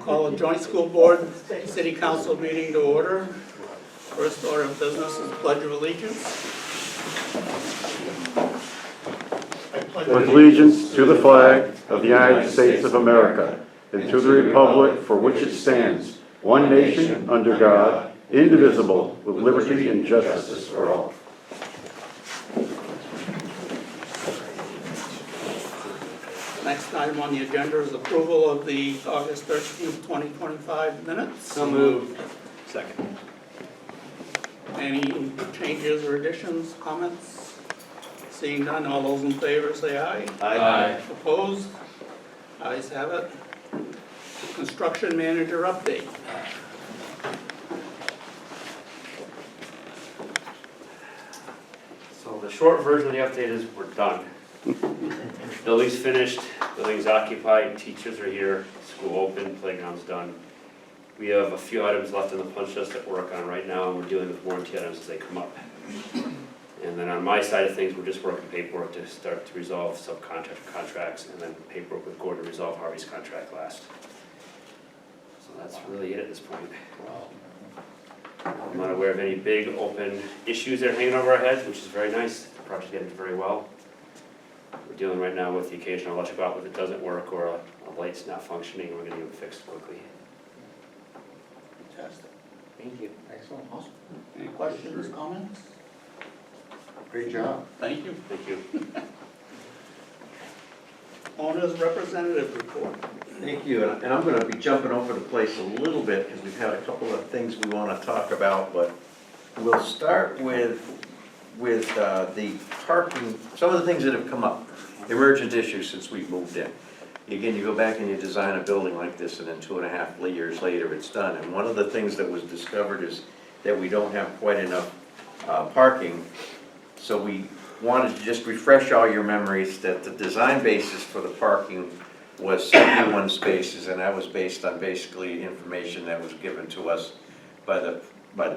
Call a joint school board, city council meeting to order. First order of business is pledge of allegiance. With allegiance to the flag of the United States of America and to the republic for which it stands, one nation under God, indivisible, with liberty and justice for all. Next item on the agenda is approval of the August 13th, 2025 minutes. So moved. Second. Any changes or additions, comments? Seeing none, all those in favor say aye. Aye. Opposed? Ayes have it. Construction manager update. So the short version of the update is we're done. Building's finished, building's occupied, teachers are here, school open, playground's done. We have a few items left in the punch list that we're working on right now, and we're dealing with warranty items as they come up. And then on my side of things, we're just working paperwork to start to resolve subcontractor contracts, and then paperwork with Gordon to resolve Harvey's contract last. So that's really it at this point. I'm not aware of any big open issues that are hanging over our heads, which is very nice. The project's getting very well. We're dealing right now with the occasional electrical outlet that doesn't work or a light's not functioning. We're getting it fixed quickly. Fantastic. Thank you. Excellent. Awesome. Any questions, comments? Great job. Thank you. Thank you. Owner's representative report. Thank you, and I'm gonna be jumping over the place a little bit because we've had a couple of things we wanna talk about, but we'll start with the parking, some of the things that have come up, emergent issues since we've moved in. Again, you go back and you design a building like this and then 2.5 years later it's done. And one of the things that was discovered is that we don't have quite enough parking. So we wanted to just refresh all your memories that the design basis for the parking was 71 spaces, and that was based on basically information that was given to us by the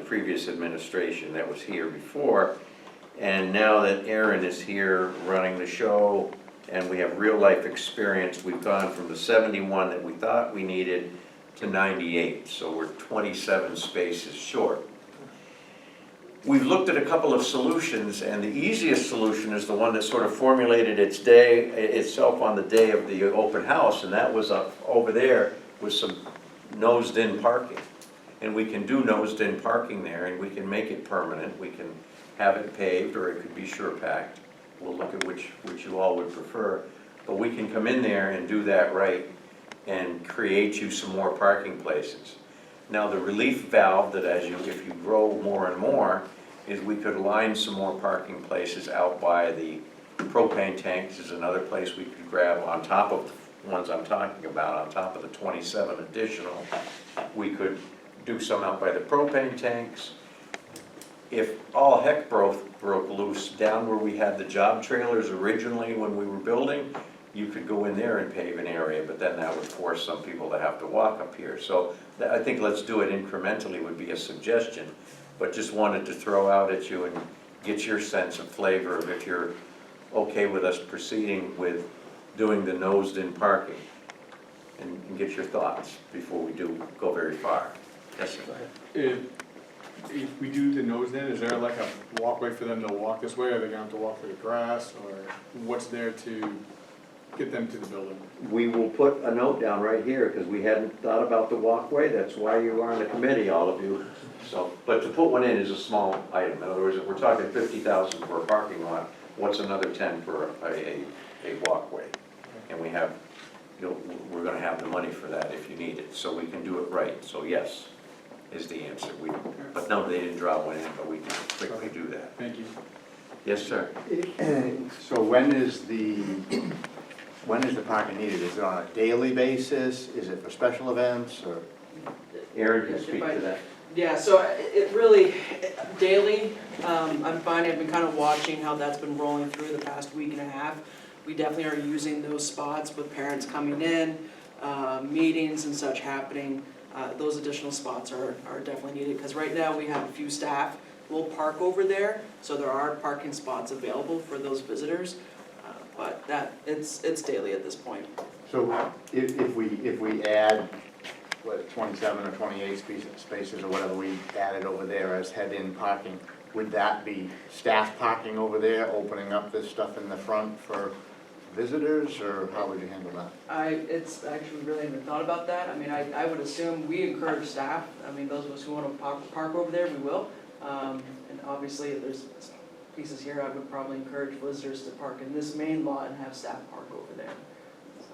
previous administration that was here before. And now that Aaron is here running the show and we have real life experience, we've gone from the 71 that we thought we needed to 98, so we're 27 spaces short. We've looked at a couple of solutions, and the easiest solution is the one that sort of formulated itself on the day of the open house, and that was up over there with some nosed-in parking. And we can do nosed-in parking there, and we can make it permanent. We can have it paved, or it could be sure-packed. We'll look at which you all would prefer. But we can come in there and do that right and create you some more parking places. Now, the relief valve that if you grow more and more, is we could line some more parking places out by the propane tanks is another place we could grab on top of the ones I'm talking about, on top of the 27 additional. We could do some out by the propane tanks. If all heck broke loose down where we had the job trailers originally when we were building, you could go in there and pave an area, but then that would force some people to have to walk up here. So I think let's do it incrementally would be a suggestion, but just wanted to throw out at you and get your sense of flavor of if you're okay with us proceeding with doing the nosed-in parking and get your thoughts before we do go very far. Yes, sir. If we do the nose in, is there like a walkway for them to walk this way? Are they gonna have to walk through the grass, or what's there to get them to the building? We will put a note down right here, because we hadn't thought about the walkway, that's why you are on the committee, all of you. So, but to put one in is a small item. In other words, if we're talking 50,000 for a parking lot, what's another 10 for a walkway? And we have, we're gonna have the money for that if you need it, so we can do it right. So yes, is the answer. But no, they didn't draw one in, but we can quickly do that. Thank you. Yes, sir. So when is the parking needed? Is it on a daily basis? Is it for special events or? Aaron can speak to that. Yeah, so it really, daily, I'm fine, I've been kind of watching how that's been rolling through the past week and a half. We definitely are using those spots with parents coming in, meetings and such happening. Those additional spots are definitely needed, because right now we have a few staff who will park over there, so there are parking spots available for those visitors. But it's daily at this point. So if we add what, 27 or 28 spaces or whatever we added over there as head-in parking, would that be staff parking over there, opening up this stuff in the front for visitors, or how would you handle that? It's actually really haven't thought about that. I mean, I would assume we encourage staff. I mean, those of us who want to park over there, we will. And obviously, if there's pieces here, I would probably encourage visitors to park in this main lot and have staff park over there. So,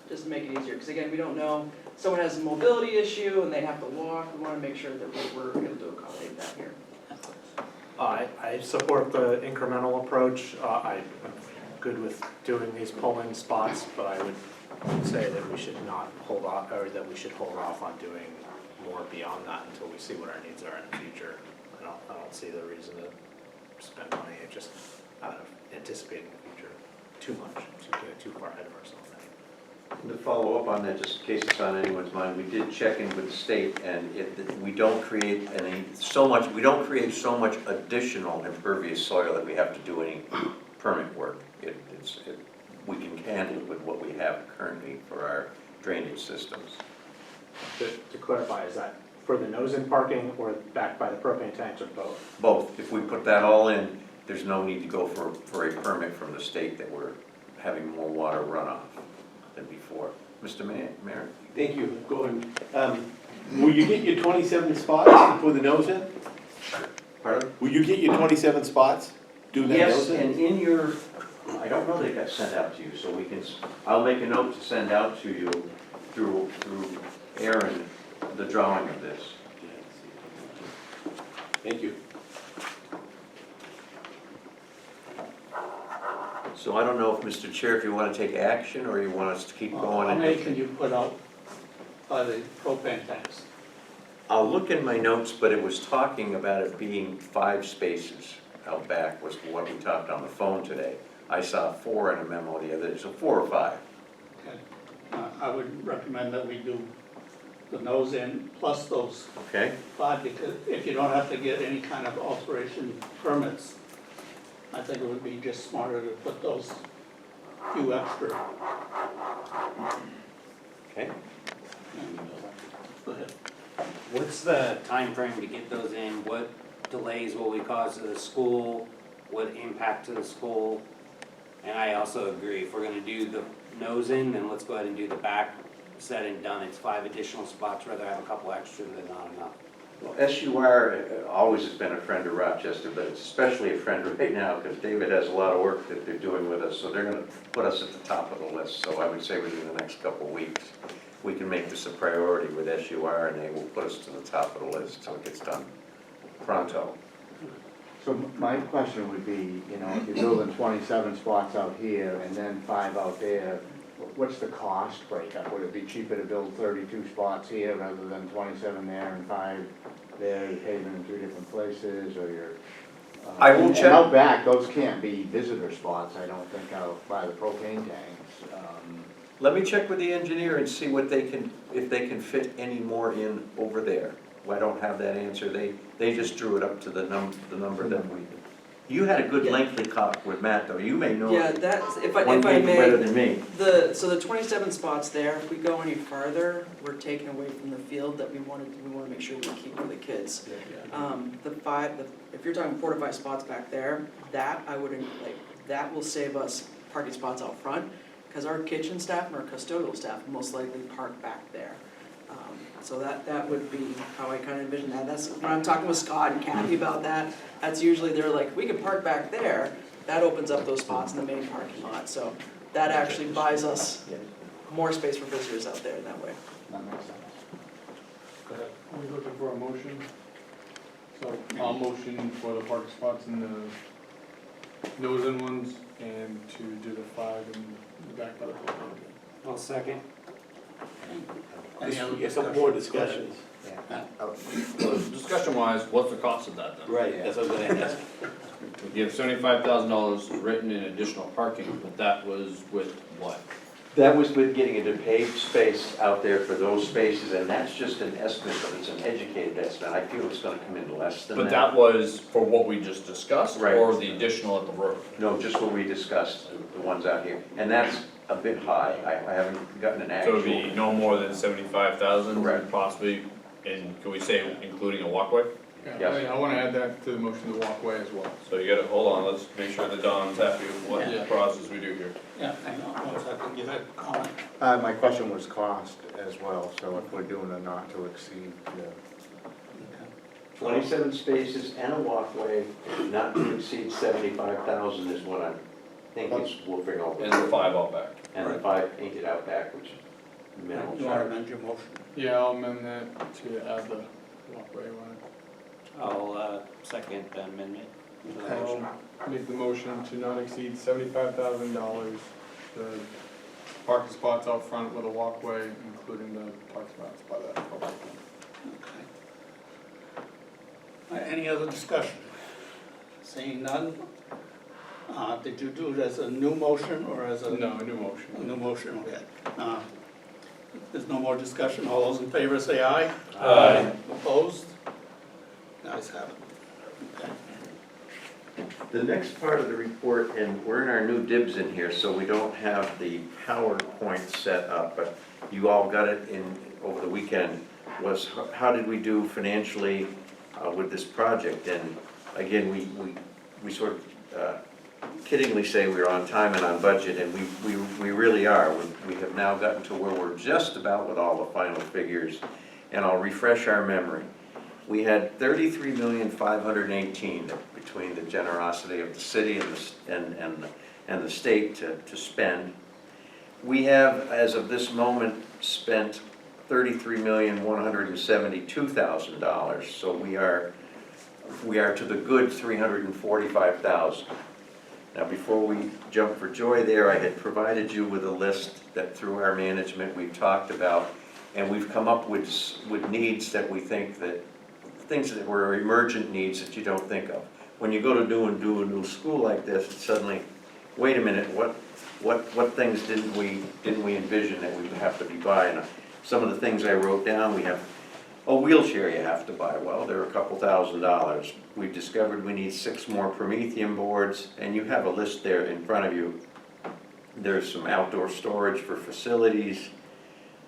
just to make it easier, because again, we don't know, someone has a mobility issue and they have to walk, we want to make sure that we're able to accommodate that here. I support the incremental approach. I'm good with doing these polling spots, but I would say that we should not hold off, or that we should hold off on doing more beyond that until we see what our needs are in the future. I don't see the reason to spend money just out of anticipating the future too much, so getting too far ahead of ourselves. To follow up on that, just in case it's on anyone's mind, we did check in with the state, and we don't create so much additional impervious soil that we have to do any permit work. We can handle it with what we have currently for our drainage systems. To clarify, is that for the nose-in parking or backed by the propane tanks or both? Both. If we put that all in, there's no need to go for a permit from the state that we're having more water runoff than before. Mr. Mayor? Thank you, Gordon. Will you get your 27 spots to put the nose in? Pardon? Will you get your 27 spots? Do that Yes, nose in? and in your, I don't know they got sent out to you, so we can, I'll make a note to send out to you through Aaron, the drawing of this. Thank you. So I don't know if, Mr. Chair, if you want to take action or you want us to keep going. How many can you put out by the propane tanks? I'll look in my notes, but it was talking about it being 5 spaces out back was what we talked on the phone today. I saw 4 in a memo the other day, so 4 or 5. Okay. I would recommend that we do the nose in plus those Okay? 5, because if you don't have to get any kind of alteration permits, I think it would be just smarter to put those few extra. Okay. Go ahead. What's the time frame to get those in? What delays will we cause to the school? What impact to the school? And I also agree, if we're gonna do the nose in, then let's go ahead and do the back, said and done. It's 5 additional spots, rather have a couple extra than not enough. Well, SUR always has been a friend of Rochester, but it's especially a friend right now because David has a lot of work that they're doing with us, so they're going to put us at the top of the list. So I would say within the next couple of weeks, we can make this a priority with SUR, and they will put us to the top of the list so it gets done pronto. So my question would be, if you're building 27 spots out here and then 5 out there, what's the cost breakup? Would it be cheaper to build 32 spots here rather than 27 there and 5 there, you're paving in 2 different places, or you're... I will check. And out back, those can't be visitor spots, I don't think, out by the propane tanks. Let me check with the engineer and see what they can, if they can fit any more in over there. I don't have that answer. They just drew it up to the number that we. You had a good lengthy talk with Matt, though. You may know Yeah, that's, if I one thing may. better than me. So the 27 spots there, if we go any further, we're taking away from the field that we want to make sure we keep for the kids. If you're talking 4 to 5 spots back there, that that will save us parking spots out front, because our kitchen staff and our custodial staff will most likely park back there. So that would be how I kind of envision that. That's, when I'm talking with Scott and Kathy about that, that's usually, they're like, we can park back there. That opens up those spots in the main parking lot. So that actually buys us more space for visitors out there in that way. That makes sense. Go ahead. Are we looking for a motion? So I'll motion for the parking spots in the nose-in ones and to do the 5 in the back by the building. I'll second. Any other Get some discussion? more discussions. Discussion-wise, what's the cost of that then? Right, that's what I was gonna ask. You have $75,000 written in additional parking, but that was with what? That was with getting into paved space out there for those spaces, and that's just an estimate, but it's an educated estimate. I feel it's gonna come in less than that. But that was for what we just discussed, Right. or the additional at the road? No, just what we discussed, the ones out here. And that's a bit high. I haven't gotten an So actual. it'd be no more than 75,000, Correct. possibly, and can we say including a walkway? Yes. I wanna add that to the motion, the walkway as well. So you gotta, hold on, let's make sure that Don's happy with what Yeah. process we do here. Yeah, hang on one second, you had a comment. My question was cost as well, so if we're doing a not to exceed, 27 spaces and a walkway, not to exceed 75,000 is what I think is woofing over. And the 5 out back. And the 5 painted out back, which is minimal You want to charge. amend your motion? Yeah, I'll amend that to add the walkway one. I'll second the amendment. to the motion. I'll make the motion to not exceed $75,000, the parking spots out front with a walkway, including the parking spots by the public. Okay. Any other discussion? Seeing none, did you do it as a new motion or as a? No, a new motion. A new motion, okay. There's no more discussion, all those in favor say aye. Aye. Opposed? Ayes have it. Okay. The next part of the report, and we're in our new dibs in here, so we don't have the PowerPoint set up, but you all got it in over the weekend, was how did we do financially with this project? And again, we sort of kiddingly say we're on time and on budget, and we really are. We have now gotten to where we're just about with all the final figures, and I'll refresh our memory. We had 33,518,000 between the generosity of the city and the state to spend. We have, as of this moment, spent $33,172,000. So we are to the good 345,000. Now, before we jump for joy there, I had provided you with a list that through our management we've talked about, and we've come up with needs that we think that things that were emergent needs that you don't think of. When you go to do a new school like this, it's suddenly, wait a minute, what things didn't we envision that we would have to be buying? Some of the things I wrote down, we have a wheelchair you have to buy. Well, they're a couple $1,000s. We've discovered we need 6 more Promethean boards, and you have a list there in front of you. There's some outdoor storage for facilities,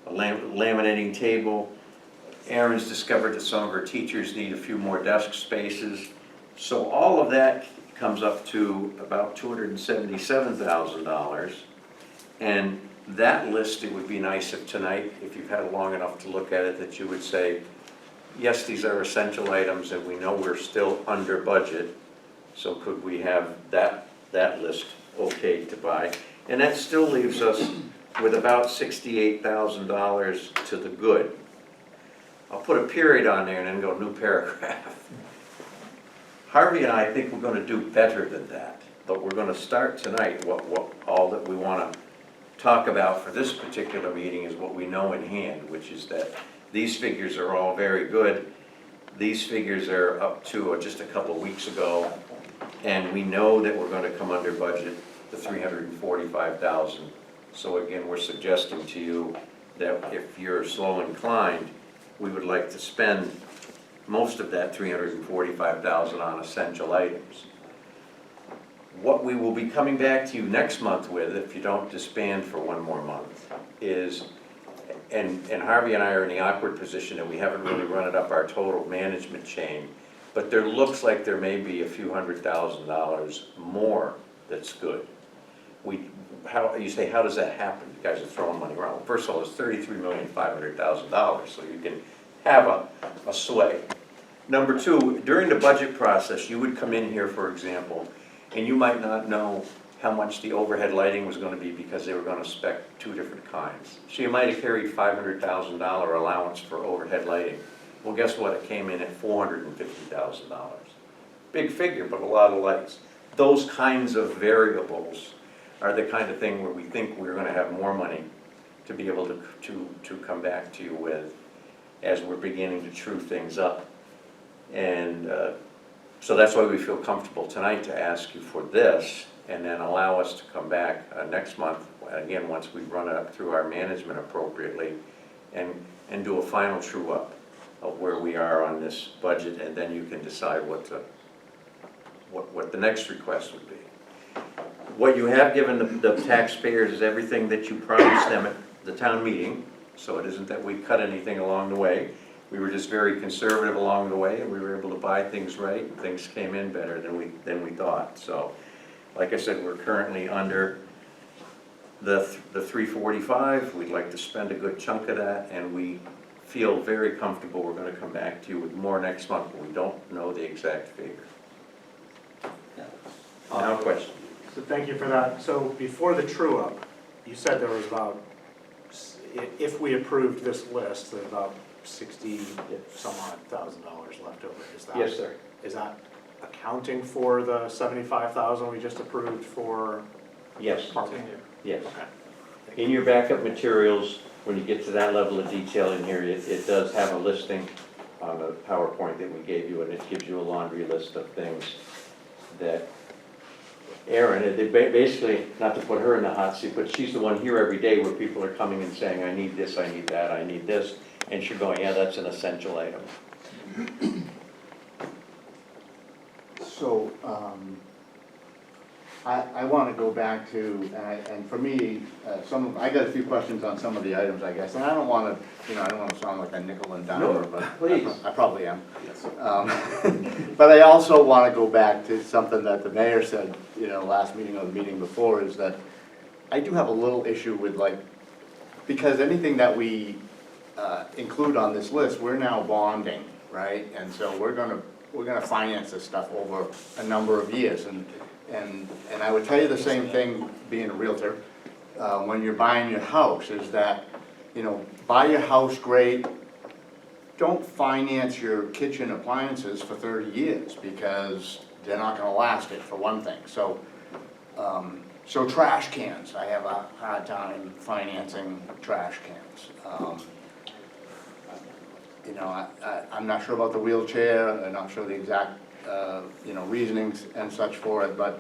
a laminating table. Erin's discovered that some of her teachers need a few more desk spaces. So all of that comes up to about $277,000. And that list, it would be nice if tonight, if you've had long enough to look at it, that you would say, yes, these are essential items and we know we're still under budget. So could we have that list okay to buy? And that still leaves us with about $68,000 to the good. I'll put a period on there and then go new paragraph. Harvey and I think we're going to do better than that, but we're going to start tonight. What all that we want to talk about for this particular meeting is what we know in hand, which is that these figures are all very good. These figures are up to just a couple weeks ago, and we know that we're going to come under budget, the $345,000. So again, we're suggesting to you that if you're so inclined, we would like to spend most of that $345,000 on essential items. What we will be coming back to you next month with, if you don't disband for one more month, is, and Harvey and I are in the awkward position that we haven't really run it up our total management chain, but there looks like there may be a few $100,000 more that's good. You say, how does that happen? You guys are throwing money around. First of all, it's $33,500,000, so you can have a sway. Number two, during the budget process, you would come in here, for example, and you might not know how much the overhead lighting was going to be because they were going to spec 2 different kinds. So you might have carried $500,000 allowance for overhead lighting. Well, guess what? It came in at $450,000. Big figure, but a lot of lights. Those kinds of variables are the kind of thing where we think we're going to have more money to be able to come back to you with as we're beginning to true things up. And so that's why we feel comfortable tonight to ask you for this, and then allow us to come back next month, again, once we've run it up through our management appropriately, and do a final true up of where we are on this budget, and then you can decide what the next request would be. what you have given the taxpayers is everything that you promised them at the town meeting. So it isn't that we cut anything along the way. We were just very conservative along the way, and we were able to buy things right, and things came in better than we thought. So, like I said, we're currently under the 345. We'd like to spend a good chunk of that, and we feel very comfortable we're gonna come back to you with more next month, but we don't know the exact figure. Now, question. So thank you for that. So before the true up, you said there was about, if we approved this list, there's about 60 some odd $1,000 left over. Is that? Yes, sir. Is that accounting for the 75,000 we just approved for Yes, parking? yes. Okay. In your backup materials, when you get to that level of detail in here, it does have a listing on the PowerPoint that we gave you, and it gives you a laundry list of things that Erin, basically, not to put her in the hot seat, but she's the one here every day where people are coming and saying, I need this, I need that, I need this, and she's going, yeah, that's an essential item. So, I want to go back to, and for me, I got a few questions on some of the items, I guess, and I don't want to, I don't want to sound like a nickel and dimer, but please. I probably am. But I also want to go back to something that the mayor said, last meeting or the meeting before, is that I do have a little issue with because anything that we include on this list, we're now bonding, right? And so we're gonna finance this stuff over a number of years, and I would tell you the same thing, being a realtor, when you're buying your house, is that, buy your house great, don't finance your kitchen appliances for 30 years, because they're not gonna last it, for one thing. So, so trash cans, I have a hard time financing trash cans. I'm not sure about the wheelchair, I'm not sure the exact, reasonings and such for it, but,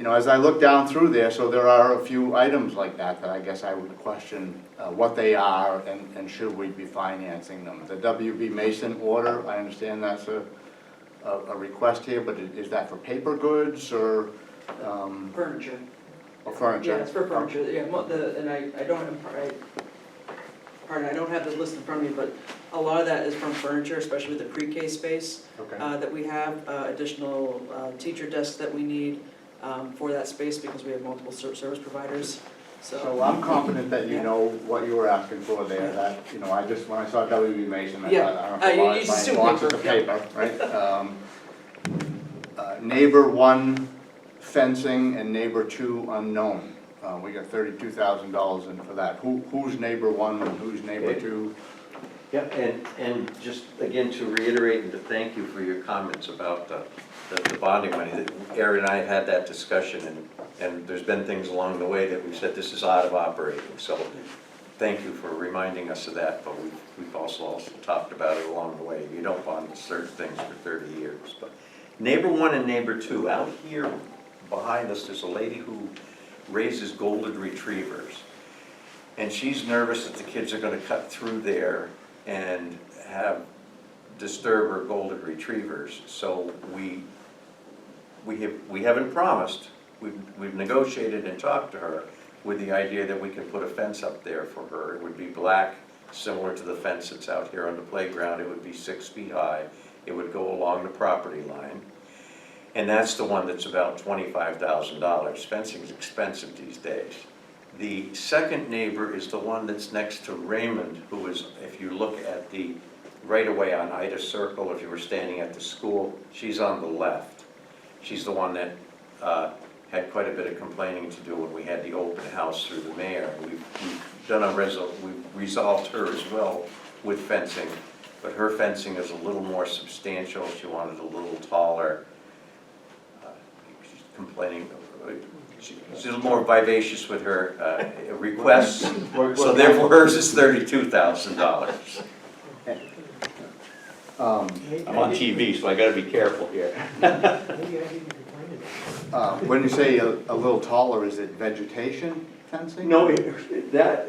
as I look down through there, so there are a few items like that I guess I would question what they are and should we be financing them. The WB Mason order, I understand that's a request here, but is that for paper goods or? Furniture. Or furniture? Yeah, it's for furniture, yeah, and I don't have the list in front of me, but a lot of that is from furniture, especially the pre-K space Okay. that we have, additional teacher desks that we need for that space because we have multiple service providers, So I'm confident that you know what you were asking for there, that, I just, when I saw WB Mason, I Yeah. thought, I don't know, You if just I do lots of the paper, paper, right? Neighbor 1 fencing and neighbor 2 unknown. We got $32,000 in for that. Who's neighbor 1 and who's neighbor Okay. 2? Yep, and just again to reiterate and to thank you for your comments about the bonding money. Erin and I had that discussion, and there's been things along the way that we've said this is out of operating. So thank you for reminding us of that, but we've also talked about it along the way. You don't bond certain things for 30 years. But neighbor 1 and neighbor 2, out here behind us, there's a lady who raises golden retrievers. And she's nervous that the kids are gonna cut through there and disturb her golden retrievers. So we haven't promised, we've negotiated and talked to her with the idea that we can put a fence up there for her. It would be black, similar to the fence that's out here on the playground. It would be 6 feet high. It would go along the property line. And that's the one that's about $25,000. Fencing's expensive these days. The second neighbor is the one that's next to Raymond, who is, if you look at the right-of-way on Ida Circle, if you were standing at the school, she's on the left. She's the one that had quite a bit of complaining to do when we had the open house through the mayor. We've resolved her as well with fencing, but her fencing is a little more substantial. She wanted a little taller. She's complaining. She's a little more vivacious with her requests, so therefore hers is $32,000. I'm on TV, so I gotta be careful here. When you say a little taller, is it vegetation fencing? No,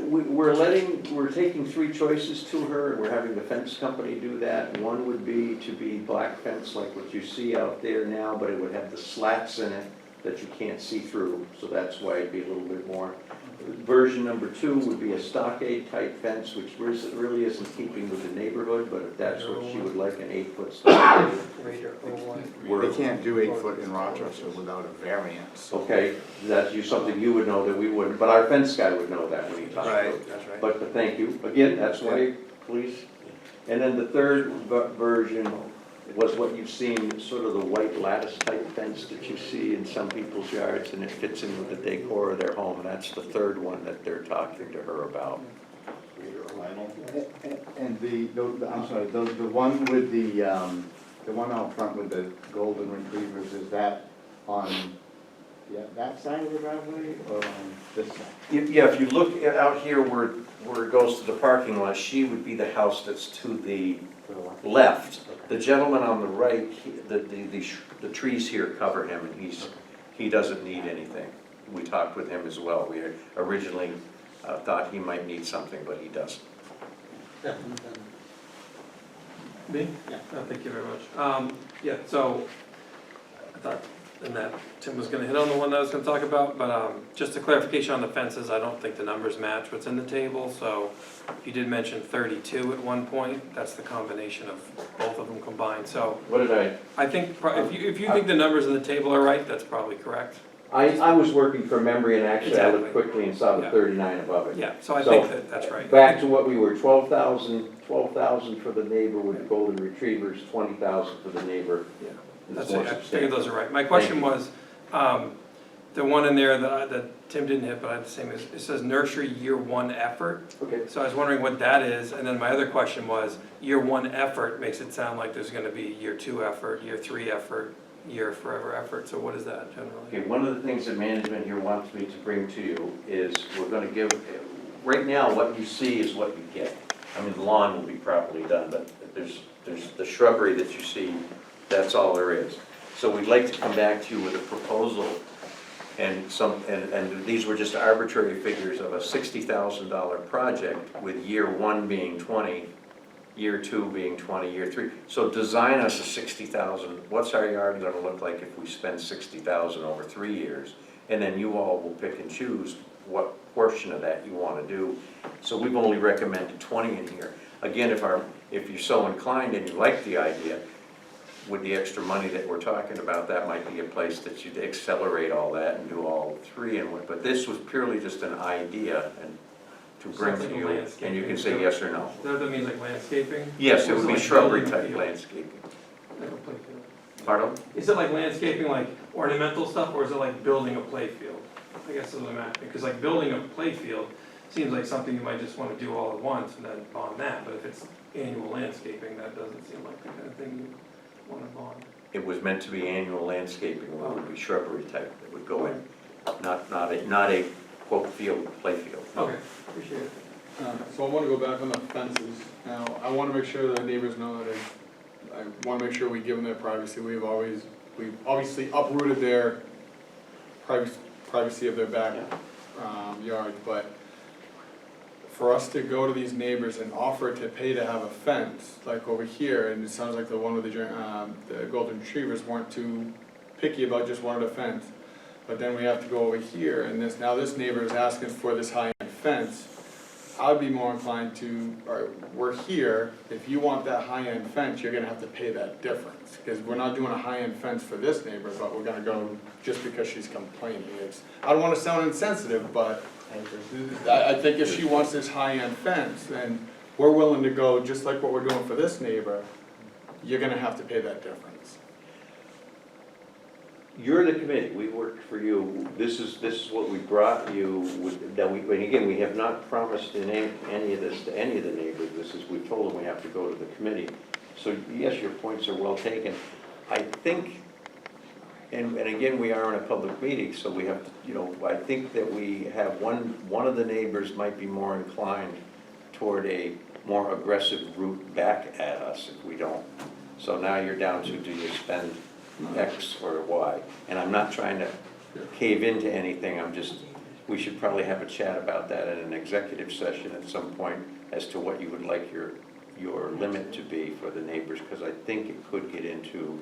we're taking 3 choices to her, and we're having the fence company do that. One would be to be black fence like what you see out there now, but it would have the slats in it that you can't see through, so that's why it'd be a little bit more. Version number 2 would be a stockade type fence, which really isn't keeping with the neighborhood, but if that's what she would like, an 8-foot stockade. They can't do 8 foot in Rochester without a variance. Okay, that's something you would know that we wouldn't, but our fence guy would know that when he talks to it. That's right. But thank you, again, that's why, please. And then the third version was what you've seen, sort of the white lattice type fence that you see in some people's yards, and it fits in with the decor of their home, and that's the third one that they're talking to her about. And I'm sorry, the one with the one out front with the golden retrievers, is that on, that side of the driveway or on this side? Yeah, if you look out here where it goes to the parking lot, she would be the house that's to the left. The gentleman on the right, the trees here cover him, and he doesn't need anything. We talked with him as well. We originally thought he might need something, but he doesn't. Me? Yeah. Thank you very much. Yeah, so I thought that Tim was gonna hit on the one that I was gonna talk about, but just a clarification on the fences, I don't think the numbers match what's in the table, so you did mention 32 at one point, that's the combination of both of them combined, so What did I think, if you think the numbers in the table are right, that's probably correct. I was working from memory, and actually I looked Exactly. quickly and saw the Yeah. 39 above it. Yeah, so I So, think that's right. Back to what we were, 12,000 for the neighbor with golden retrievers, 20,000 for the neighbor. Yeah. It's That's more it, I figured substantial. those are right. My question Thank was, the one in there that Tim didn't hit, but I had the same, it says nursery year 1 effort. Okay. So I was wondering what that is, and then my other question was, year 1 effort makes it sound like there's gonna be year 2 effort, year 3 effort, year forever effort, so what is that generally? Okay, one of the things that management here wants me to bring to you is we're gonna give, right now, what you see is what you get. I mean, the lawn will be properly done, but there's the shrubbery that you see, that's all there is. So we'd like to come back to you with a proposal and these were just arbitrary figures of a $60,000 project with year 1 being 20, year 2 being 20, year 3. So design us a 60,000, what's our yard gonna look like if we spend 60,000 over 3 years? And then you all will pick and choose what portion of that you wanna do. So we've only recommended 20 in here. Again, if you're so inclined and you like the idea, with the extra money that we're talking about, that might be a place that you'd accelerate all that and do all 3 in one. But this was purely just an idea and to bring Sounds to like you, landscaping, and you can say so- yes or no. That means like landscaping? Yes, it Or is would be like shrubbery building a type field? landscaping. Like a play field? Pardon? Is it like landscaping, like ornamental stuff, or is it like building a play field? I guess is what I'm asking, because like building a play field seems like something you might just want to do all at once and then bond that, but if it's annual landscaping, that doesn't seem like the kind of thing you want to bond. It was meant to be annual landscaping, it would be shrubbery type that would go in, not a quote field, play field. Okay, appreciate it. So I wanna go back on the fences. Now, I wanna make sure that neighbors know that I wanna make sure we give them their privacy. We've obviously uprooted their privacy of their back yard, but for us to go to these neighbors and offer to pay to have a fence, like over here, and it sounds like the one with the golden retrievers weren't too picky about just wanted a fence. But then we have to go over here, and now this neighbor is asking for this high-end fence. I'd be more inclined to, or we're here, if you want that high-end fence, you're gonna have to pay that difference. Because we're not doing a high-end fence for this neighbor, but we're gonna go just because she's complaining. I don't wanna sound insensitive, but I think if she wants this high-end fence, then we're willing to go, just like what we're doing for this neighbor, you're gonna have to pay that difference. You're the committee, we worked for you, this is what we brought you, and again, we have not promised in any of this to any of the neighbors, we've told them we have to go to the committee. So yes, your points are well taken. I think, and again, we are in a public meeting, so we have to, I think that we have one of the neighbors might be more inclined toward a more aggressive route back at us if we don't. So now you're down to, do you spend X or Y? And I'm not trying to cave into anything, we should probably have a chat about that in an executive session at some point as to what you would like your limit to be for the neighbors, because I think it could get into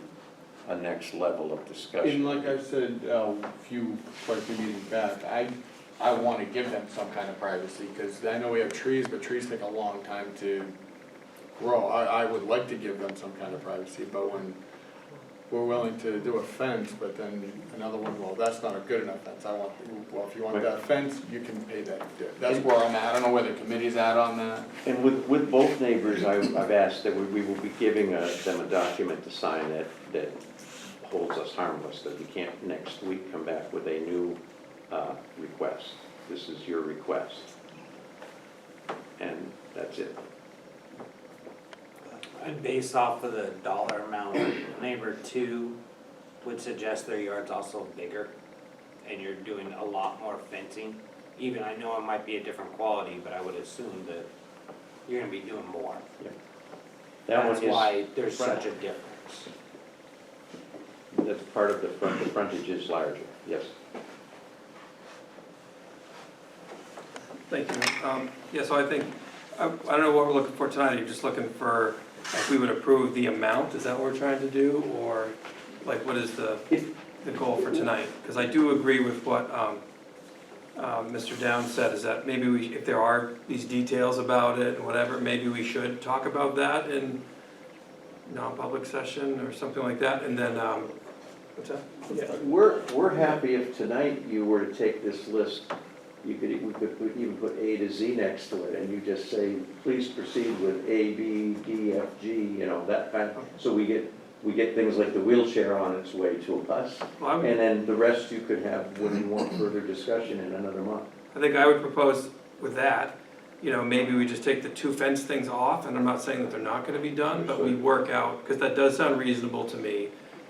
a next level of And discussion. like I said, quite a few meetings back, I wanna give them some kind of privacy, cause I know we have trees, but trees take a long time to grow. I would like to give them some kind of privacy, but when we're willing to do a fence, but then another one, well, that's not a good enough fence, well, if you want that fence, you can pay that. That's where I'm at, I don't know where the committee's at on that. And with both neighbors, I've asked that we will be giving them a document to sign that holds us harmless, that we can't next week come back with a new request. This is your request. And that's it. And based off of the dollar amount, neighbor 2 would suggest their yard's also bigger, and you're doing a lot more fencing. Even, I know it might be a different quality, but I would assume that you're gonna be doing more. That one That's is, why there's such a difference. that's part of the frontage is larger, yes. Thank you. Yeah, so I think, I don't know what we're looking for tonight, you're just looking for, if we would approve the amount, is that what we're trying to do? Or, like, what is the goal for tonight? Because I do agree with what Mr. Downs said, is that maybe if there are these details about it and whatever, maybe we should talk about that in non-public session or something like that, and then, what's that? Yeah. We're happy if tonight you were to take this list, we could even put A to Z next to it, and you just say, please proceed with A, B, D, F, G, you know, that kind of, so we get things like the wheelchair on its way to us, Well, I would- and then the rest you could have when you want further discussion in another month. I think I would propose with that, maybe we just take the 2 fence things off, and I'm not saying that they're not gonna be done, but we work out, because that does sound reasonable to me.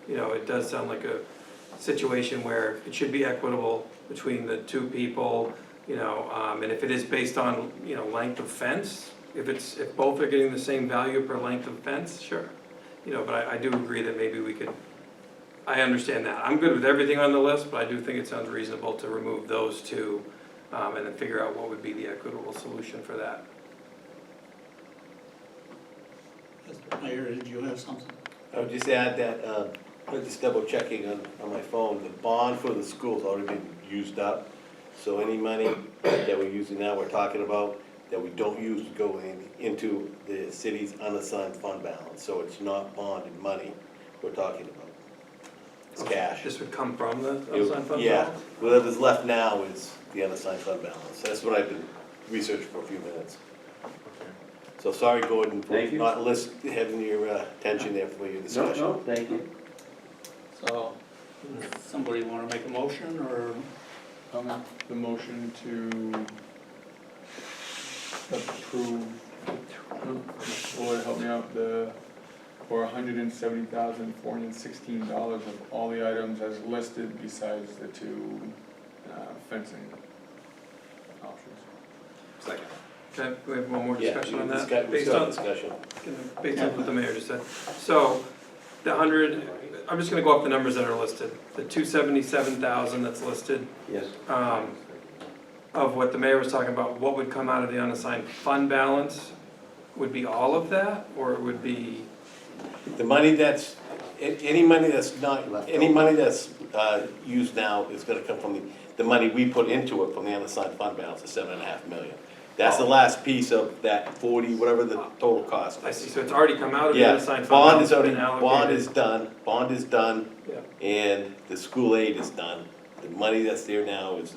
It does sound like a situation where it should be equitable between the 2 people, and if it is based on, length of fence, if both are getting the same value per length of fence, sure. But I do agree that maybe we could, I understand that. I'm good with everything on the list, but I do think it sounds reasonable to remove those 2, and then figure out what would be the equitable solution for that. Mayor, did you have something? I would just add that, I'm just double checking on my phone, the bond for the school's already been used up. So any money that we're using now, we're talking about, that we don't use to go into the city's unassigned fund balance. So it's not bonded money we're talking about. It's cash. This would come from the unassigned fund Yeah, balance? whatever's left now is the unassigned fund balance. That's what I've been researching for a few minutes. So sorry, Gordon, for Thank you. not having your attention there for your discussion. No, thank you. So, somebody wanna make a motion, or? I'll make the motion to approve, Lord help me out, for $170,416 of all the items as listed besides the 2 fencing options. Second. Okay, we have one more Yeah, discussion on that? we Based still have on, discussion. based on what the mayor just said. So, the 100, I'm just gonna go off the numbers that are listed. The 277,000 that's listed, Yes. of what the mayor was talking about, what would come out of the unassigned fund balance? Would be all of that, or it would be, The money that's, any money that's not, any money that's used now is gonna come from the money we put into it from the unassigned fund balance of 7.5 million. That's the last piece of that 40, whatever the total cost I see, is. so it's already come out of the Yeah, unassigned fund bond balance, is already, been bond is done, Yeah. and the school aid is done. The money that's there now is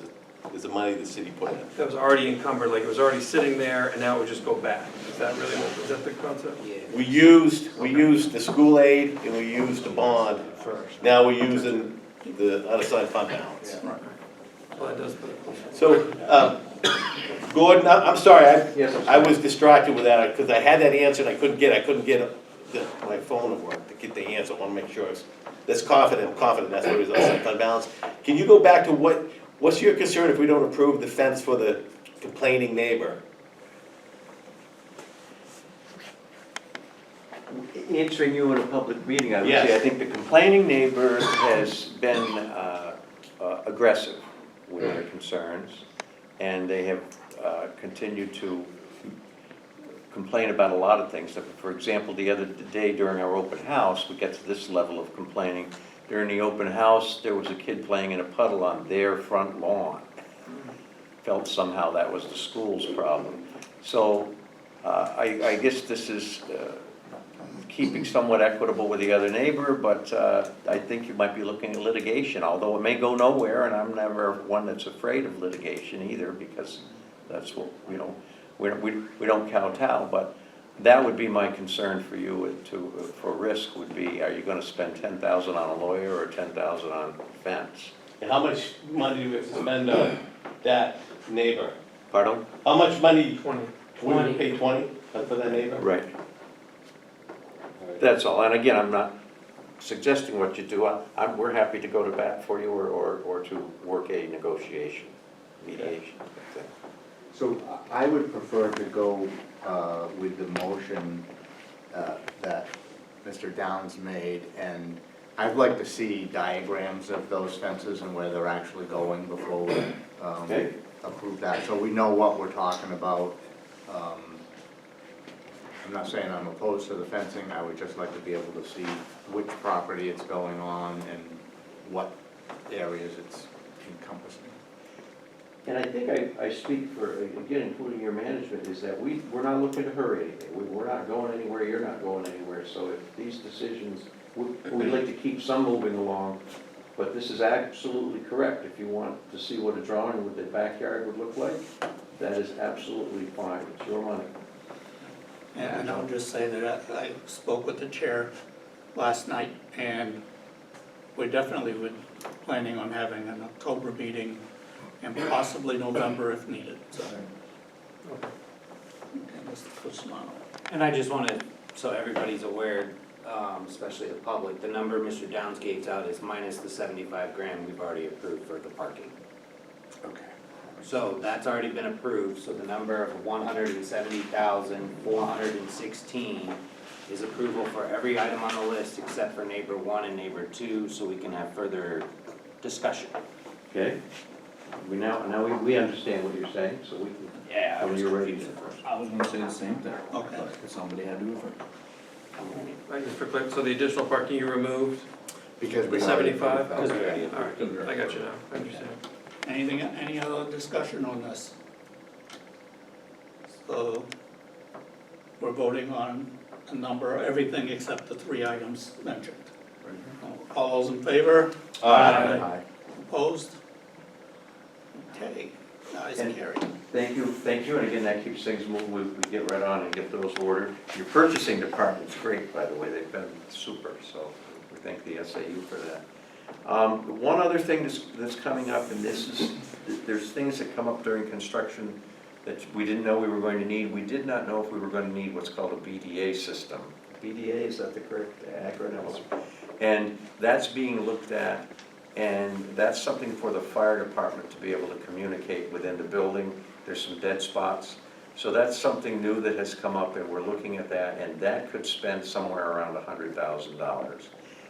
the money the city put in. That was already encumbered, like it was already sitting there, and now it would just go back. Is that really, is that the concept? Yeah. We used the school aid and we used the bond. First. Now we're using the unassigned fund balance. Well, that does put it closer. So, Gordon, I'm sorry, Yes, I'm I sorry. was distracted with that, because I had that answer and I couldn't get my phone to work to get the answer. I wanna make sure I'm confident that's where it is, unassigned fund balance. Can you go back to what's your concern if we don't approve the fence for the complaining neighbor? Answering you in a public meeting, I would Yes. say, I think the complaining neighbor has been aggressive with their concerns, and they have continued to complain about a lot of things. For example, the other day during our open house, we get to this level of complaining. During the open house, there was a kid playing in a puddle on their front lawn. Felt somehow that was the school's problem. So I guess this is keeping somewhat equitable with the other neighbor, but I think you might be looking at litigation, although it may go nowhere, and I'm never one that's afraid of litigation either, because that's what, you know, we don't kowtow, but that would be my concern for you for risk would be, are you gonna spend $10,000 on a lawyer or $10,000 on fence? And how much money do we have to spend on that neighbor? Pardon? How much money, 20. would we pay 20 for that neighbor? Right. That's all, and again, I'm not suggesting what you do, we're happy to go to bat for you or to work a negotiation, mediation thing. So I would prefer to go with the motion that Mr. Downs made, and I'd like to see diagrams of those fences and where they're actually going before we Okay. approve that, so we know what we're talking about. I'm not saying I'm opposed to the fencing, I would just like to be able to see which property it's going on and what areas it's encompassing. And I think I speak for, again, including your management, is that we're not looking to hurry anything. We're not going anywhere, you're not going anywhere. So if these decisions, we'd like to keep some moving along, but this is absolutely correct. If you want to see what a drawing with the backyard would look like, that is absolutely fine. It's your money. And I'll just say that I spoke with the chair last night, and we definitely would planning on having an October meeting and possibly November if needed, so. Okay, Mr. Cusmano. And I just wanted, so everybody's aware, especially the public, the number Mr. Downs gave out is minus the 75 grand we've already approved for the parking. Okay. So that's already been approved, so the number of 170,416 is approval for every item on the list except for neighbor 1 and neighbor 2, so we can have further discussion. Okay? We understand what you're saying, so we can. Yeah, I When was you're ready. confused at first. I was gonna say the same thing. Okay. But somebody had to move it. I guess for quick, so the additional parking you removed, Because we the already 75? approved that. Because we already All right, I got you now, I understand. Anything, any other discussion on this? So, we're voting on a number, everything except the 3 items mentioned. All those in favor? Aye. Opposed? Okay, ayes And- carried. Thank you, and again, that keeps things moving, we get right on and get those ordered. Your purchasing department's great, by the way, they've been super, so we thank the SAU for that. One other thing that's coming up, and there's things that come up during construction that we didn't know we were going to need. We did not know if we were going to need what's called a BDA system. BDA, is that the correct acronym? And that's being looked at, and that's something for the fire department to be able to communicate within the building. There's some dead spots. So that's something new that has come up, and we're looking at that, and that could spend somewhere around $100,000.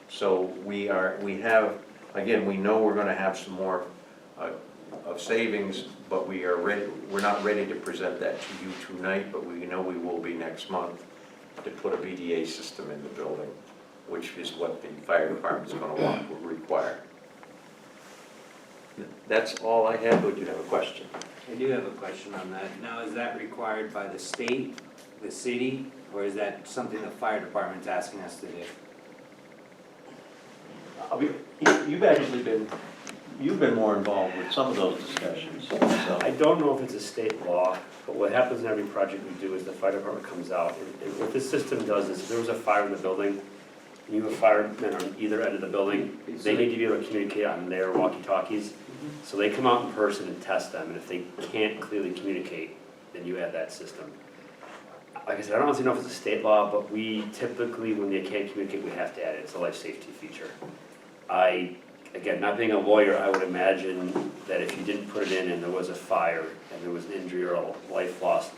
So we have, again, we know we're gonna have some more of savings, but we're not ready to present that to you tonight, but we know we will be next month to put a BDA system in the building, which is what the fire department's gonna want, will require. That's all I have, but you have a question? I do have a question on that. Now, is that required by the state, the city, or is that something the fire department's asking us to do? You've been more involved with some of those discussions, so. I don't know if it's a state law, but what happens in every project we do is the fire department comes out, and what this system does is if there was a fire in the building, and you have firemen on either end of the building, they need to be able to communicate on their walkie-talkies. So they come out in person and test them, and if they can't clearly communicate, then you add that system. Like I said, I don't honestly know if it's a state law, but we typically, when they can't communicate, we have to add it. It's a life safety feature. Again, not being a lawyer, I would imagine that if you didn't put it in and there was a fire and there was an injury or a life lost,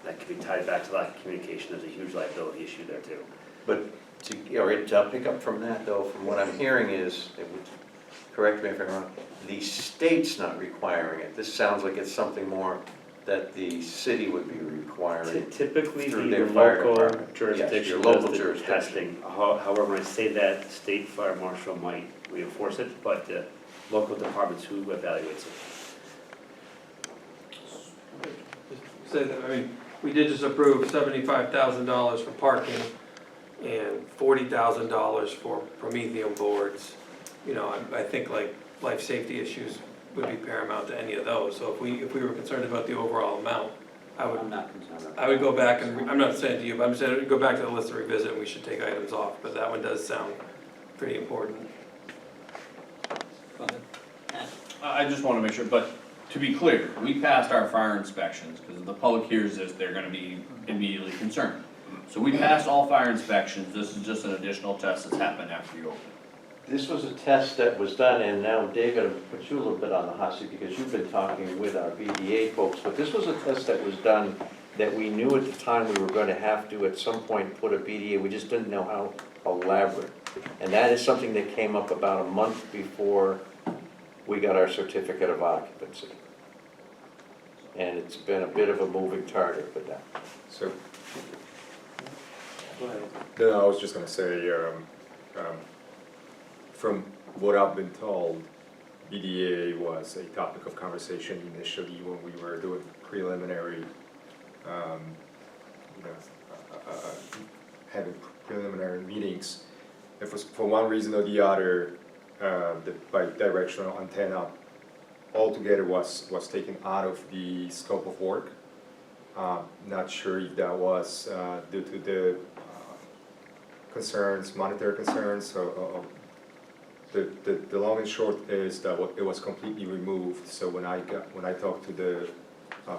that could be tied back to lack of communication. There's a huge liability issue there too. But to pick up from that though, from what I'm hearing is, correct me if I'm wrong, the state's not requiring it. This sounds like it's something more that the city would be requiring. Typically, Through the their fire local department. Yes, jurisdiction your does local the jurisdiction. testing. However, when I say that, the state fire marshal might reinforce it, but the local department's who evaluates it. Say that, I mean, we did just approve $75,000 for parking and $40,000 for Prometheum boards. You know, I think like life safety issues would be paramount to any of those. So if we were concerned about the overall amount, I'm not concerned about that. I would go back and, I'm not saying to you, but I'm saying, go back to the list to revisit, and we should take items off, but that one does sound pretty important. I just wanna make sure, but to be clear, we passed our fire inspections, because if the public hears this, they're gonna be immediately concerned. So we passed all fire inspections, this is just an additional test that's happened after you open. This was a test that was done, and now David, I'll put you a little bit on the hot seat because you've been talking with our BDA folks, but this was a test that was done that we knew at the time we were going to have to at some point put a BDA, we just didn't know how elaborate. And that is something that came up about a month before we got our certificate of occupancy. And it's been a bit of a moving target with that. So, Go ahead. no, I was just gonna say, from what I've been told, BDA was a topic of conversation initially when we were doing preliminary, having preliminary meetings. If was for one reason or the other, the bidirectional antenna altogether was taken out of the scope of work. Not sure if that was due to the concerns, monetary concerns, or the long and short is that it was completely removed. So when I talked to the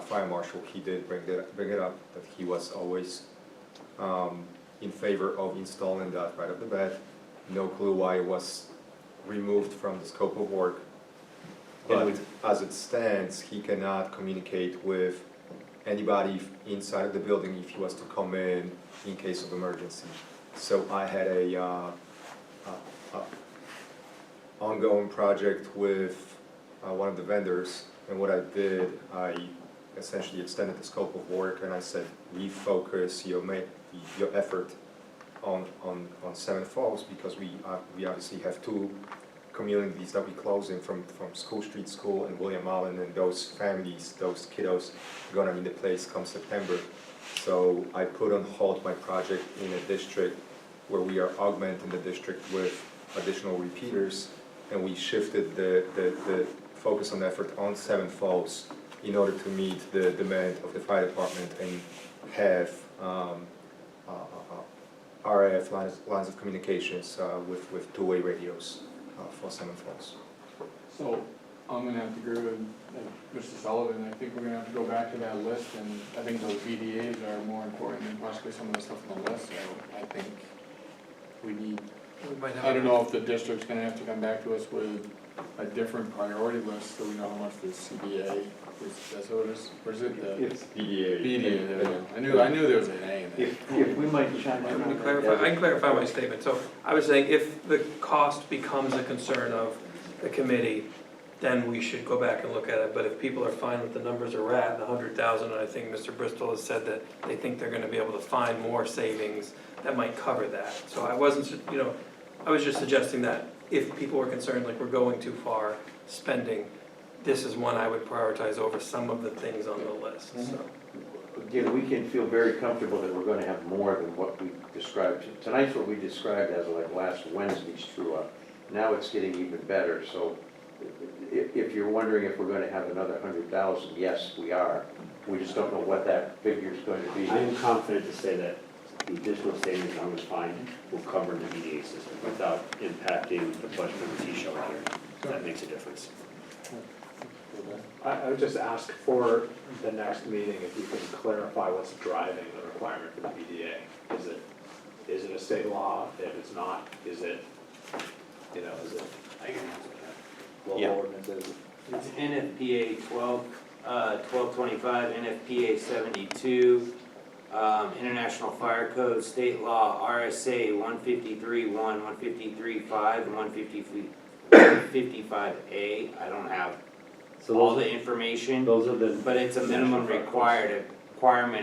fire marshal, he did bring it up that he was always in favor of installing that right off the bat. No clue why it was removed from the scope of work. But as it stands, he cannot communicate with anybody inside of the building if he was to come in case of emergency. So I had a ongoing project with one of the vendors, and what I did, I essentially extended the scope of work, and I said, refocus your effort on Seven Falls, because we obviously have two communities that we close in from School Street School and William Allen, and those families, those kiddos, are gonna need a place come September. So I put on hold my project in a district where we are augmenting the district with additional repeaters, and we shifted the focus on effort on Seven Falls in order to meet the demand of the fire department and have RF lines of communications with two-way radios for Seven Falls. So I'm gonna have to agree with Mr. Sullivan. I think we're gonna have to go back to that list, and I think those BDAs are more important than possibly some of the stuff on the list. So I think we need, We might have I don't know if the district's gonna have to come back to us with a different priority list so we know how much the CBA is, that's what it is, or is it the? It's BDA. BDA, there we go. I knew there was an A in there. If we might chime in Let on me that. clarify, I can clarify my statement. So I was saying if the cost becomes a concern of the committee, then we should go back and look at it. But if people are fine with the numbers we're at, the 100,000, and I think Mr. Bristol has said that they think they're gonna be able to find more savings that might cover that. So I wasn't, I was just suggesting that if people were concerned, like we're going too far spending, this is one I would prioritize over some of the things on the list, so. Again, we can feel very comfortable that we're gonna have more than what we described. Tonight's what we described as like last Wednesday's true up. Now it's getting even better, so if you're wondering if we're gonna have another 100,000, yes, we are. We just don't know what that figure's going to be. I am confident to say that the additional savings I'm going to find will cover the BDA system without impacting the budget of the T-show here. That makes a difference. I would just ask for the next meeting if you can clarify what's driving the requirement for the BDA. Is it a state law? If it's not, is it, is it? I can answer that. Yeah. Local ordinances. It's NFPA 1225, NFPA 72, International Fire Code, State Law, RSA 153.1, 153.5, and 155A. I don't have So all the information, Those are the. but it's a minimum requirement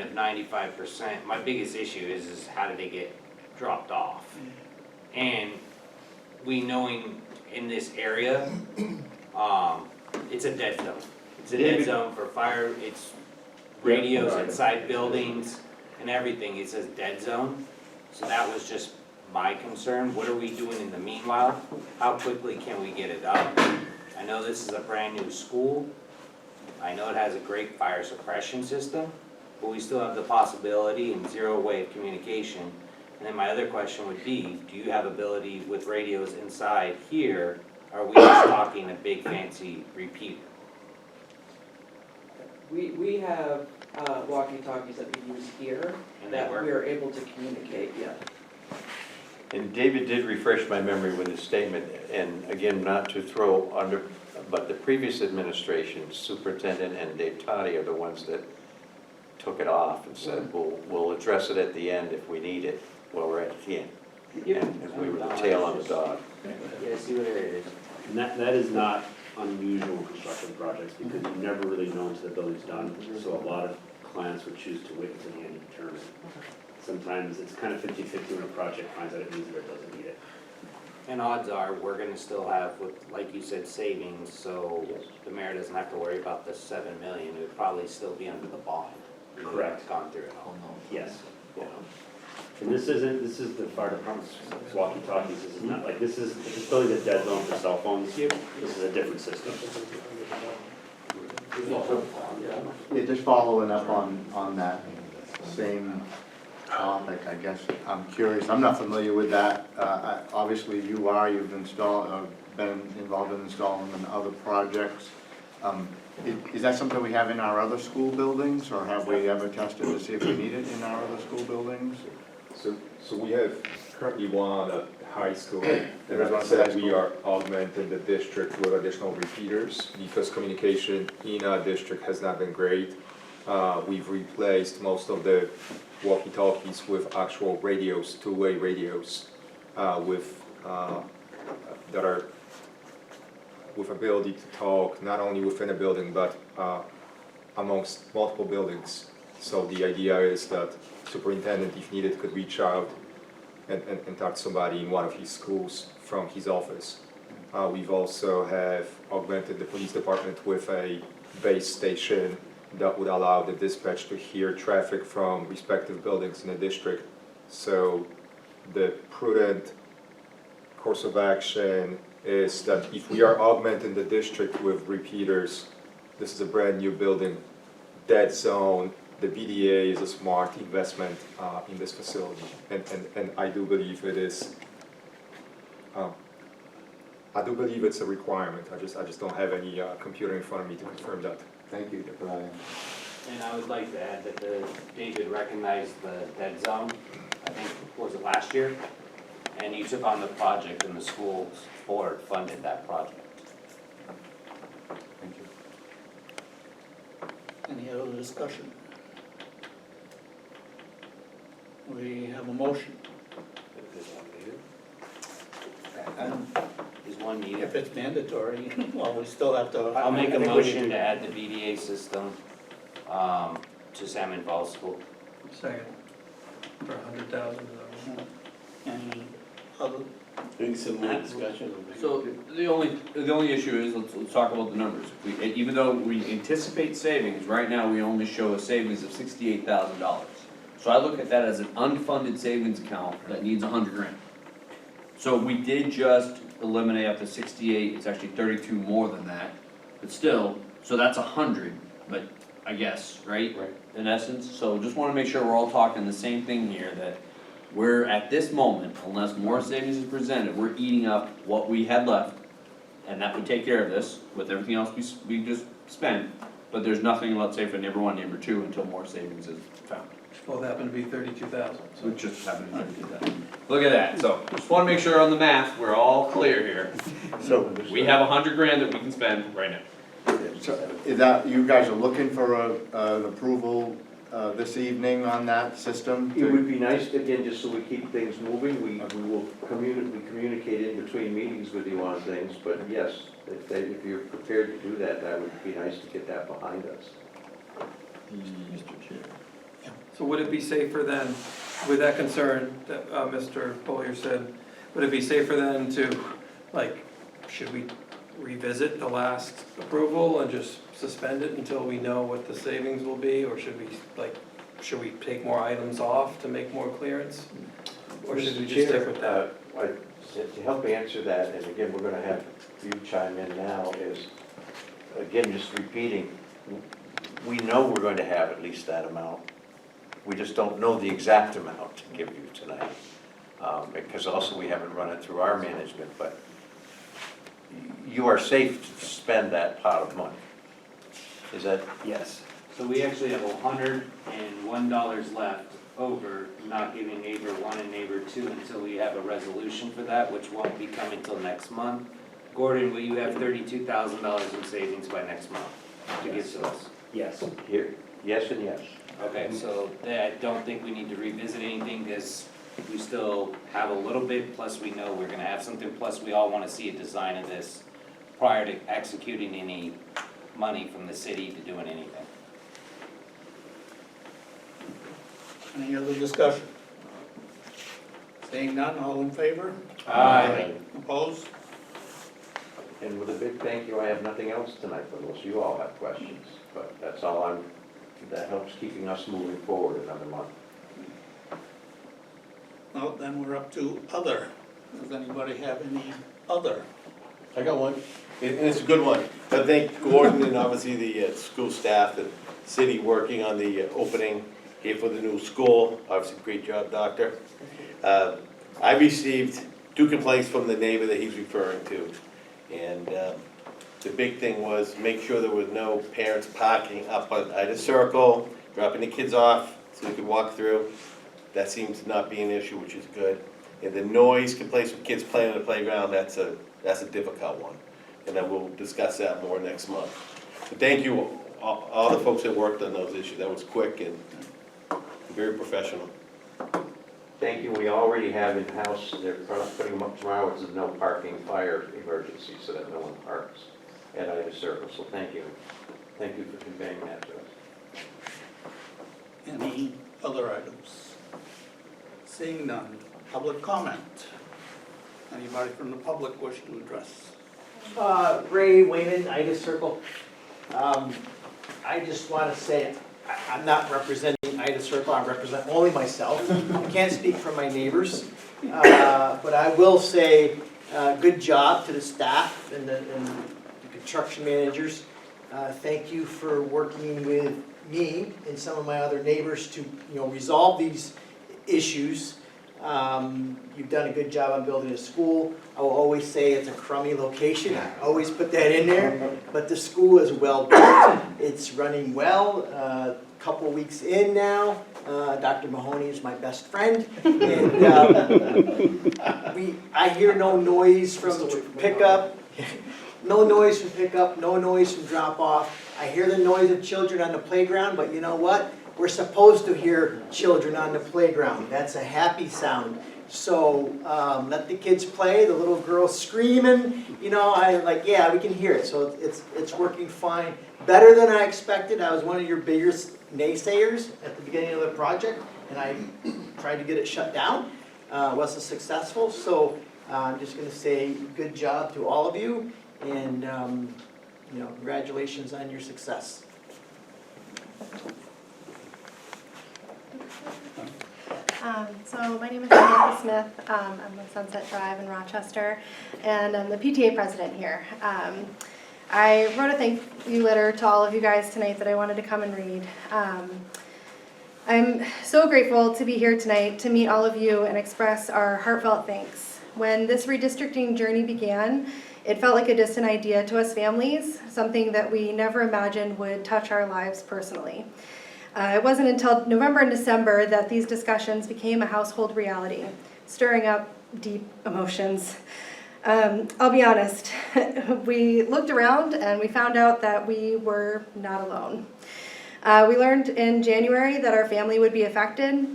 of 95%. My biggest issue is how did they get dropped off? And we knowing in this area, it's a dead zone. It's a dead zone for fire, it's radios inside buildings and everything, it says dead zone. So that was just my concern, what are we doing in the meanwhile? How quickly can we get it up? I know this is a brand new school, I know it has a great fire suppression system, but we still have the possibility and zero wave communication. And then my other question would be, do you have ability with radios inside here? Or are we just talking a big fancy repeater? We have walkie-talkies that we use here And they that work? we are able to communicate, yeah. And David did refresh my memory with his statement, and again, not to throw under, but the previous administration, Superintendent and Dave Toddy are the ones that took it off and said, we'll address it at the end if we need it, while we're at the end. And we were the tail on the dog. Yeah, see what it is. And that is not unusual in construction projects, because you never really know until the building's done, so a lot of clients would choose to wait until the end to determine. Sometimes it's kind of 50-50 when a project finds out it needs it or doesn't need it. And odds are, we're gonna still have, with, like you said, savings, so the mayor doesn't have to worry about the 7 million, it would probably still be under the bond. We would have gone through it all. Yes. Yeah. And this is the fire department's walkie-talkies, this is not like, this is a dead zone for cell phones. This is a different system. Yeah, just following up on that same topic, I guess, I'm curious, I'm not familiar with that. Obviously you are, you've installed, been involved in installing in other projects. Is that something we have in our other school buildings, or have we ever tested to see if we need it in our other school buildings? So we have currently one at high school, and There is as one I at said, high we school. are augmenting the district with additional repeaters because communication in our district has not been great. We've replaced most of the walkie-talkies with actual radios, two-way radios, that are with ability to talk not only within a building but amongst multiple buildings. So the idea is that superintendent, if needed, could reach out and talk to somebody in one of his schools from his office. We've also have augmented the police department with a base station that would allow the dispatch to hear traffic from respective buildings in the district. So the prudent course of action is that if we are augmenting the district with repeaters, this is a brand new building, dead zone, the BDA is a smart investment in this facility. And I do believe it is, I do believe it's a requirement. I just don't have any computer in front of me to confirm that. Thank you, Brian. And I would like to add that David recognized the dead zone, I think, was it last year? And you took on the project and the school board funded that project. Thank you. Any other discussion? We have a motion. And Is one needed? if it's mandatory, well, we still have to. I'll make a I think we motion need to add the BDA system to Salmon Falls School. Second, for $100,000. Any other, Maybe some more discussion. So the only issue is, let's talk about the numbers. Even though we anticipate savings, right now we only show a savings of $68,000. So I look at that as an unfunded savings account that needs $100,000. So we did just eliminate up to 68, it's actually 32 more than that, but still, so that's 100, but I guess, right? Right. In essence, so just wanna make sure we're all talking the same thing here, that we're at this moment, unless more savings is presented, we're eating up what we had left. And that would take care of this with everything else we just spent, but there's nothing, let's say, for neighbor one, neighbor two, until more savings is found. Both happen to be 32,000, so. Which just happened to be that. Look at that, so just wanna make sure on the math, we're all clear here. So, We have $100,000 that we can spend right now. so is that, you guys are looking for an approval this evening on that system? It would be nice, again, just so we keep things moving, we will communicate in between meetings with you on things, but yes, if you're prepared to do that, that would be nice to get that behind us. Mr. Chair. So would it be safer then, with that concern that Mr. Bollier said, would it be safer then to, like, should we revisit the last approval and just suspend it until we know what the savings will be? Or should we take more items off to make more clearance? Or should we just stick with that? To help answer that, and again, we're gonna have you chime in now, is, again, just repeating, we know we're going to have at least that amount. We just don't know the exact amount to give you tonight. Because also we haven't run it through our management, but you are safe to spend that pot of money. Is that? Yes. So we actually have $101 left over, not giving neighbor 1 and neighbor 2 until we have a resolution for that, which won't be coming till next month. Gordon, will you have $32,000 in savings by next month to give to us? Yes. Here, yes and yes. Okay, so I don't think we need to revisit anything because we still have a little bit, plus we know we're gonna have something, plus we all wanna see a design of this prior to executing any money from the city to doing anything. Any other discussion? Seeing none, all in favor? Aye. Opposed? And with a big thank you, I have nothing else tonight, unless you all have questions. But that's all that helps keeping us moving forward another month. Well, then we're up to other. Does anybody have any other? I got one, and it's a good one. I thank Gordon and obviously the school staff and city working on the opening here for the new school. Obviously, great job, Doctor. I received 2 complaints from the neighbor that he's referring to. And the big thing was make sure there was no parents parking up on either circle, dropping the kids off so they could walk through. That seems to not be an issue, which is good. And the noise complaints with kids playing on the playground, that's a difficult one. And then we'll discuss that more next month. But thank you, all the folks that worked on those issues. That was quick and very professional. Thank you. We already have in-house, they're putting them up tomorrow, it's a no parking fire emergency so that no one parks at either circle. So thank you. Thank you for conveying that to us. Any other items? Seeing none, public comment. Anybody from the public wish to address? Ray Wayman, Ida Circle. I just want to say, I'm not representing Ida Circle, I represent only myself. I can't speak for my neighbors, but I will say, good job to the staff and the construction managers. Thank you for working with me and some of my other neighbors to, resolve these issues. You've done a good job on building a school. I will always say it's a crummy location. I always put that in there. But the school is well built. It's running well. Couple weeks in now. Dr. Mahoney is my best friend. And I hear no noise from pickup. No noise from pickup, no noise from drop off. I hear the noise of children on the playground, but you know what? We're supposed to hear children on the playground. That's a happy sound. So let the kids play, the little girl screaming, yeah, we can hear it. So it's working fine. Better than I expected. I was one of your biggest naysayers at the beginning of the project, and I tried to get it shut down. Wasn't successful, so I'm just gonna say good job to all of you, and congratulations on your success. So my name is Samantha Smith. I'm with Sunset Drive in Rochester, and I'm the PTA president here. I wrote a thank you letter to all of you guys tonight that I wanted to come and read. I'm so grateful to be here tonight to meet all of you and express our heartfelt thanks. When this redistricting journey began, it felt like a distant idea to us families, something that we never imagined would touch our lives personally. It wasn't until November and December that these discussions became a household reality, stirring up deep emotions. I'll be honest, we looked around and we found out that we were not alone. We learned in January that our family would be affected,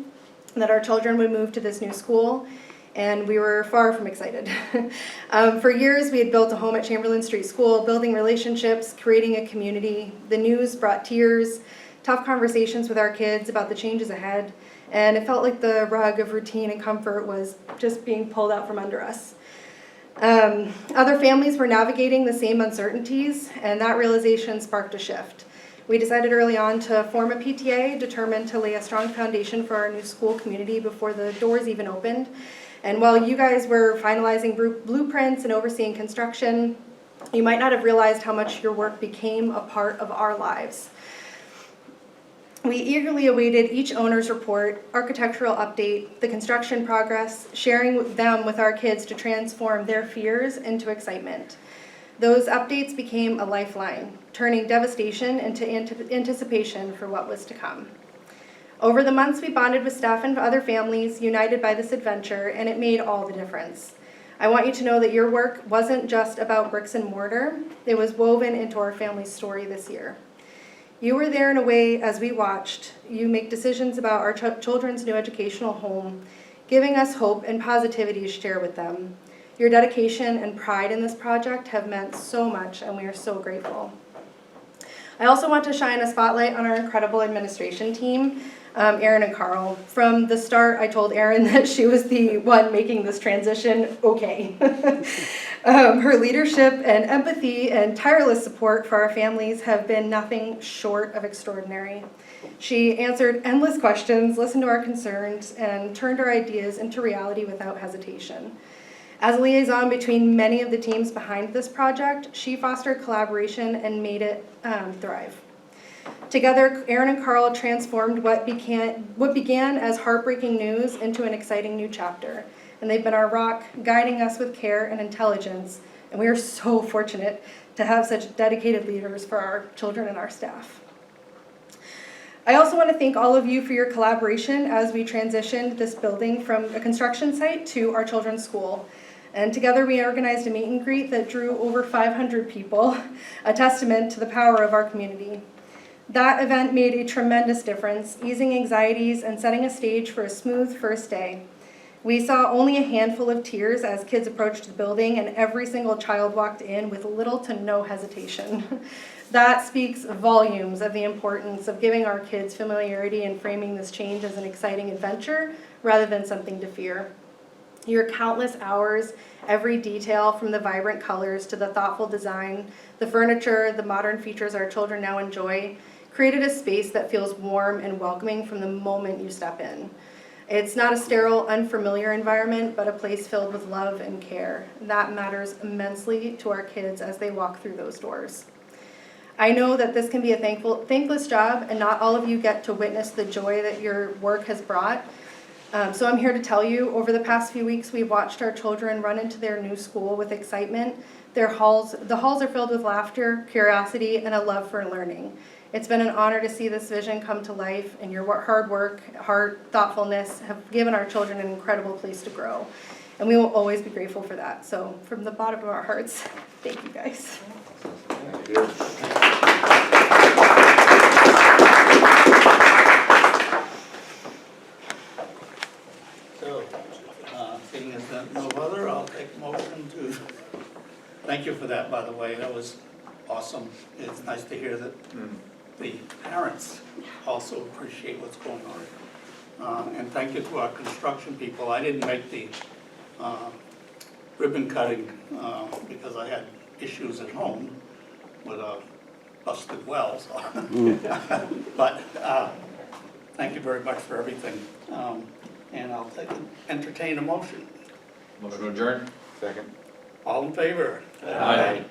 that our children would move to this new school, and we were far from excited. For years, we had built a home at Chamberlain Street School, building relationships, creating a community. The news brought tears, tough conversations with our kids about the changes ahead, and it felt like the rug of routine and comfort was just being pulled out from under us. Other families were navigating the same uncertainties, and that realization sparked a shift. We decided early on to form a PTA, determined to lay a strong foundation for our new school community before the doors even opened. And while you guys were finalizing blueprints and overseeing construction, you might not have realized how much your work became a part of our lives. We eagerly awaited each owner's report, architectural update, the construction progress, sharing them with our kids to transform their fears into excitement. Those updates became a lifeline, turning devastation into anticipation for what was to come. Over the months, we bonded with staff and other families united by this adventure, and it made all the difference. I want you to know that your work wasn't just about bricks and mortar. It was woven into our family's story this year. You were there in a way as we watched you make decisions about our children's new educational home, giving us hope and positivity to share with them. Your dedication and pride in this project have meant so much, and we are so grateful. I also want to shine a spotlight on our incredible administration team, Erin and Carl. From the start, I told Erin that she was the one making this transition okay. Her leadership and empathy and tireless support for our families have been nothing short of extraordinary. She answered endless questions, listened to our concerns, and turned our ideas into reality without hesitation. As a liaison between many of the teams behind this project, she fostered collaboration and made it thrive. Together, Erin and Carl transformed what began as heartbreaking news into an exciting new chapter. And they've been our rock, guiding us with care and intelligence. And we are so fortunate to have such dedicated leaders for our children and our staff. I also want to thank all of you for your collaboration as we transitioned this building from a construction site to our children's school. And together we organized a meet and greet that drew over 500 people, a testament to the power of our community. That event made a tremendous difference, easing anxieties and setting a stage for a smooth first day. We saw only a handful of tears as kids approached the building, and every single child walked in with little to no hesitation. That speaks volumes of the importance of giving our kids familiarity and framing this change as an exciting adventure rather than something to fear. Your countless hours, every detail from the vibrant colors to the thoughtful design, the furniture, the modern features our children now enjoy, created a space that feels warm and welcoming from the moment you step in. It's not a sterile, unfamiliar environment, but a place filled with love and care. That matters immensely to our kids as they walk through those doors. I know that this can be a thankless job, and not all of you get to witness the joy that your work has brought. So I'm here to tell you, over the past few weeks, we've watched our children run into their new school with excitement. The halls are filled with laughter, curiosity, and a love for learning. It's been an honor to see this vision come to life, and your hard work, heart, thoughtfulness have given our children an incredible place to grow. And we will always be grateful for that. So from the bottom of our hearts, thank you guys. Thank you. So, seeing as that no other, I'll take motion to, thank you for that, by the way, that was awesome. It's nice to hear that the parents also appreciate what's going on. And thank you to our construction people. I didn't make the ribbon cutting because I had issues at home with a busted well. So. But thank you very much for everything. And I'll entertain a motion. Motion to adjourn? Second. All in favor? Aye.